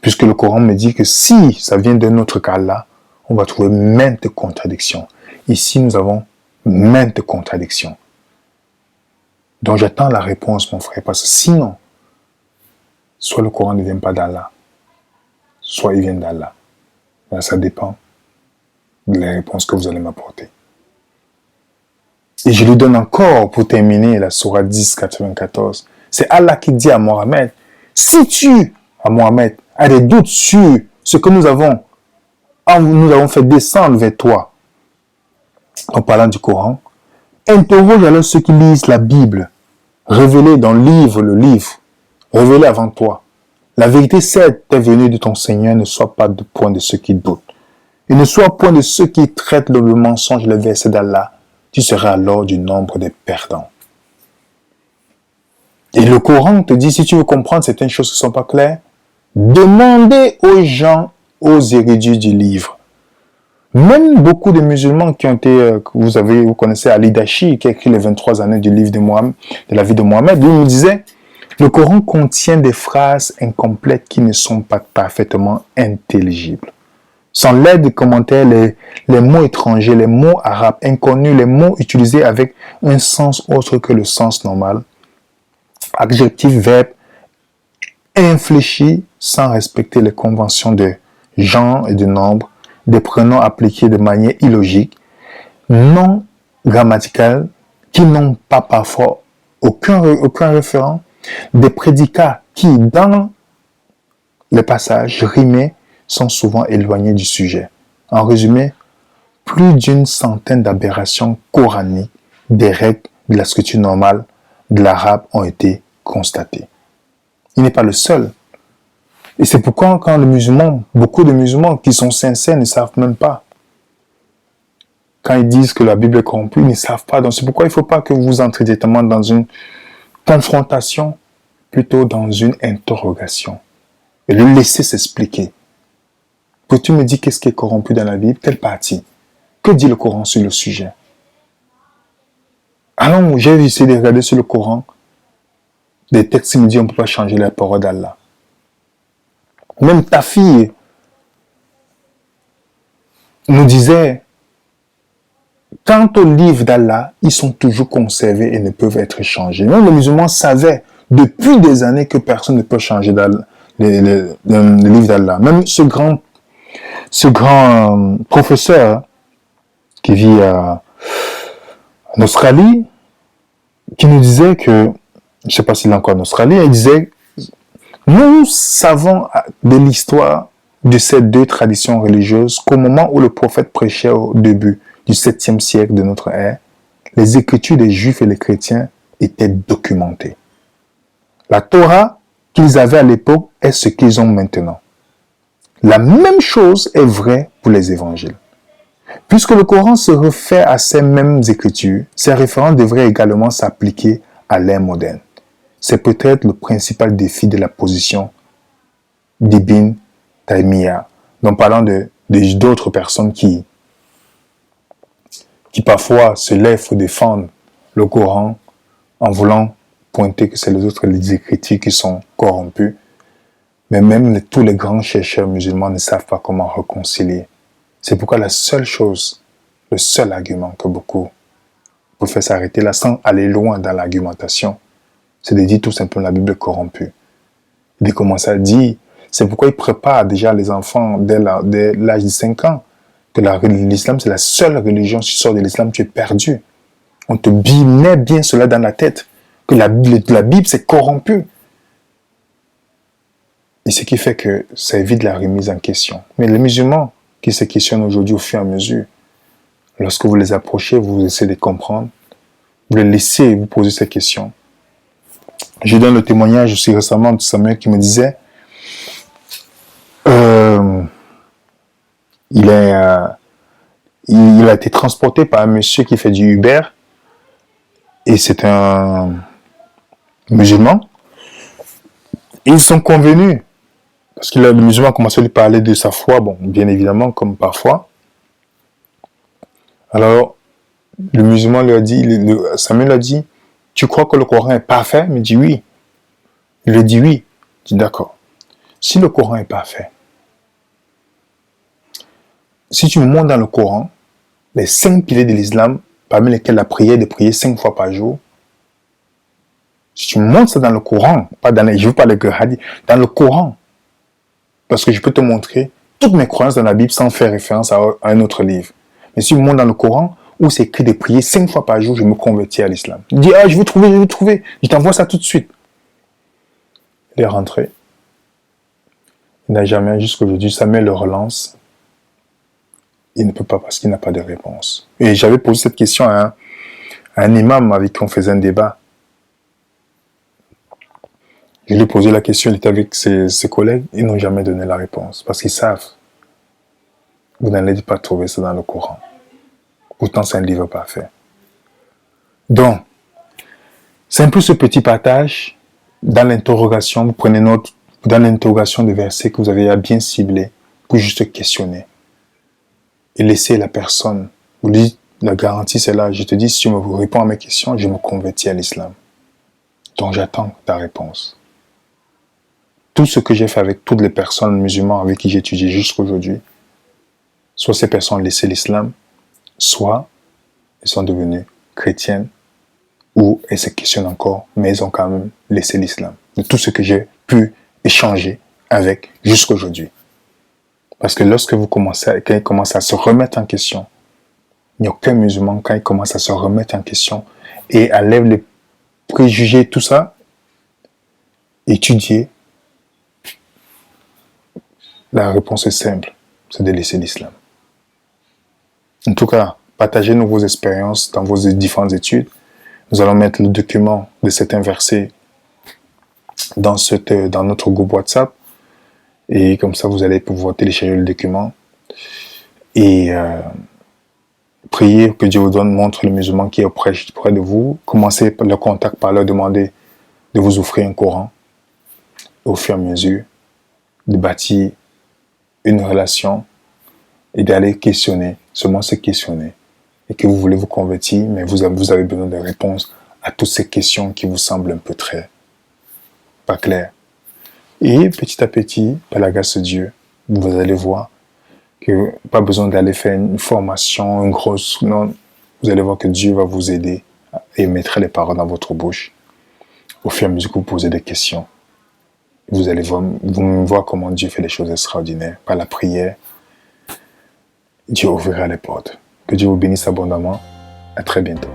Puisque le Coran me dit que si ça vient d'un autre cas là, on va trouver maintes contradictions. Ici, nous avons maintes contradictions. Donc j'attends la réponse, mon frère, parce que sinon, soit le Coran ne vient pas d'Allah, soit il vient d'Allah. Ben, ça dépend de la réponse que vous allez m'apporter. Et je lui donne encore, pour terminer, la sourate 10, 94. C'est Allah qui dit à Mohammed, si tu, à Mohammed, as des doutes sur ce que nous avons fait descendre vers toi, en parlant du Coran, interroge alors ceux qui lisent la Bible, révélée dans le livre, révélé avant toi. La vérité, c'est est venue de ton Seigneur, ne sois pas de point de ceux qui doutent. Et ne sois point de ceux qui traitent le mensonge, le verset d'Allah. Tu seras alors du nombre des perdants. Et le Coran te dit, si tu veux comprendre certaines choses qui ne sont pas claires, demandez aux gens, aux érudits du livre. Même beaucoup de musulmans qui ont été, vous connaissez Ali Dashi, qui a écrit les 23 années du livre de la vie de Mohammed, lui nous disait, le Coran contient des phrases incomplètes qui ne sont pas parfaitement intelligibles. Sans l'aide des commentaires, les mots étrangers, les mots arabes inconnus, les mots utilisés avec un sens autre que le sens normal, adjectifs, verbes, infléchis sans respecter les conventions de genre et de nombre, des prénoms appliqués de manière illogique, non grammaticales, qui n'ont pas parfois aucun référent, des prédicats qui, dans les passages rimés, sont souvent éloignés du sujet. En résumé, plus d'une centaine d'aberrations coraniques, des règles de la scripture normale de l'arabe ont été constatées. Il n'est pas le seul. Et c'est pourquoi quand beaucoup de musulmans qui sont sincères ne savent même pas. Quand ils disent que la Bible est corrompue, ils ne savent pas. Donc c'est pourquoi il ne faut pas que vous entrez directement dans une confrontation, plutôt dans une interrogation. Et le laisser s'expliquer. Peux-tu me dire qu'est-ce qui est corrompu dans la Bible? Quelle partie? Que dit le Coran sur le sujet? Alors, j'ai essayé de regarder sur le Coran des textes qui me disent qu'on ne peut pas changer la parole d'Allah. Même ta fille nous disait, quant aux livres d'Allah, ils sont toujours conservés et ne peuvent être changés. Même les musulmans savaient depuis des années que personne ne peut changer les livres d'Allah. Même ce grand professeur qui vit en Australie, qui nous disait que, je ne sais pas s'il est encore en Australie, il disait, nous savons de l'histoire de ces deux traditions religieuses qu'au moment où le prophète prêchait au début du 7e siècle de notre ère, les écritures des Juifs et les chrétiens étaient documentées. La Torah qu'ils avaient à l'époque est ce qu'ils ont maintenant. La même chose est vraie pour les évangiles. Puisque le Coran se réfère à ces mêmes écritures, ces références devraient également s'appliquer à l'ère moderne. C'est peut-être le principal défi de la position d'Ibn Taymiyyah, donc parlant d'autres personnes qui parfois se lèvent pour défendre le Coran en voulant pointer que c'est les écritures qui sont corrompues. Mais même tous les grands chercheurs musulmans ne savent pas comment réconcilier. C'est pourquoi le seul argument que beaucoup peuvent faire s'arrêter là sans aller loin dans l'argumentation, c'est de dire tout simplement la Bible est corrompue. De commencer à dire, c'est pourquoi ils préparent déjà les enfants dès l'âge de 5 ans, que l'islam c'est la seule religion, si tu sors de l'islam, tu es perdu. On te met bien cela dans la tête, que la Bible c'est corrompu. Et ce qui fait que ça évite la remise en question. Mais les musulmans qui se questionnent aujourd'hui au fur et à mesure, lorsque vous les approchez, vous essayez de comprendre, vous les laissez vous poser ces questions. Je donne le témoignage aussi récemment de Samuel qui me disait, il a été transporté par un monsieur qui fait du Uber, et c'est un musulman. Et ils sont convenus, parce que le musulman a commencé à lui parler de sa foi, bon, bien évidemment, comme parfois. Alors, le musulman lui a dit, Samuel lui a dit, tu crois que le Coran est parfait? Il me dit oui. Il lui dit oui. Il dit d'accord. Si le Coran est parfait, si tu me montres dans le Coran les 5 piliers de l'islam, parmi lesquels la prière de prier 5 fois par jour, si tu me montres ça dans le Coran, je ne veux pas les hadiths, dans le Coran, parce que je peux te montrer toutes mes croyances dans la Bible sans faire référence à un autre livre. Mais si vous montrez dans le Coran, où c'est écrit de prier 5 fois par jour, je me convertis à l'islam. Il dit, ah, je veux trouver. Je t'envoie ça tout de suite. Il est rentré. Il n'a jamais, jusqu'aujourd'hui, Samuel le relance. Il ne peut pas parce qu'il n'a pas de réponse. Et j'avais posé cette question à un imam avec qui on faisait un débat. Je lui ai posé la question, il était avec ses collègues, ils n'ont jamais donné la réponse. Parce qu'ils savent. Vous n'allez pas trouver ça dans le Coran. Pourtant, c'est un livre parfait. Donc, c'est un peu ce petit partage dans l'interrogation. Vous prenez note dans l'interrogation des versets que vous avez à bien cibler pour juste questionner. Et laisser la personne. Vous dites, la garantie c'est là. Je te dis, si tu me réponds à mes questions, je me convertis à l'islam. Donc, j'attends ta réponse. Tout ce que j'ai fait avec toutes les personnes musulmanes avec qui j'ai étudié jusqu'aujourd'hui, soit ces personnes ont laissé l'islam, soit elles sont devenues chrétiennes, ou elles se questionnent encore, mais elles ont quand même laissé l'islam. De tout ce que j'ai pu échanger avec jusqu'aujourd'hui. Parce que lorsque quand ils commencent à se remettre en question, il n'y a aucun musulman, quand il commence à se remettre en question et à lève les préjugés, tout ça, étudier, la réponse est simple, c'est de laisser l'islam. En tout cas, partagez-nous vos expériences dans vos différentes études. Nous allons mettre le document de certains versets dans notre groupe WhatsApp. Et comme ça, vous allez pouvoir télécharger le document. Et prier que Dieu vous montre le musulman qui est près de vous. Commencez le contact par leur demander de vous offrir un Coran. Au fur et à mesure, de bâtir une relation et d'aller questionner, seulement se questionner. Et que vous voulez vous convertir, mais vous avez besoin de réponses à toutes ces questions qui vous semblent un peu pas claires. Et petit à petit, par la grâce de Dieu, vous allez voir que pas besoin d'aller faire une formation, une grosse... Non, vous allez voir que Dieu va vous aider et mettre les paroles dans votre bouche. Au fur et à mesure que vous posez des questions, vous allez voir comment Dieu fait les choses extraordinaires. Par la prière, Dieu ouvrira les portes. Que Dieu vous bénisse abondamment. À très bientôt.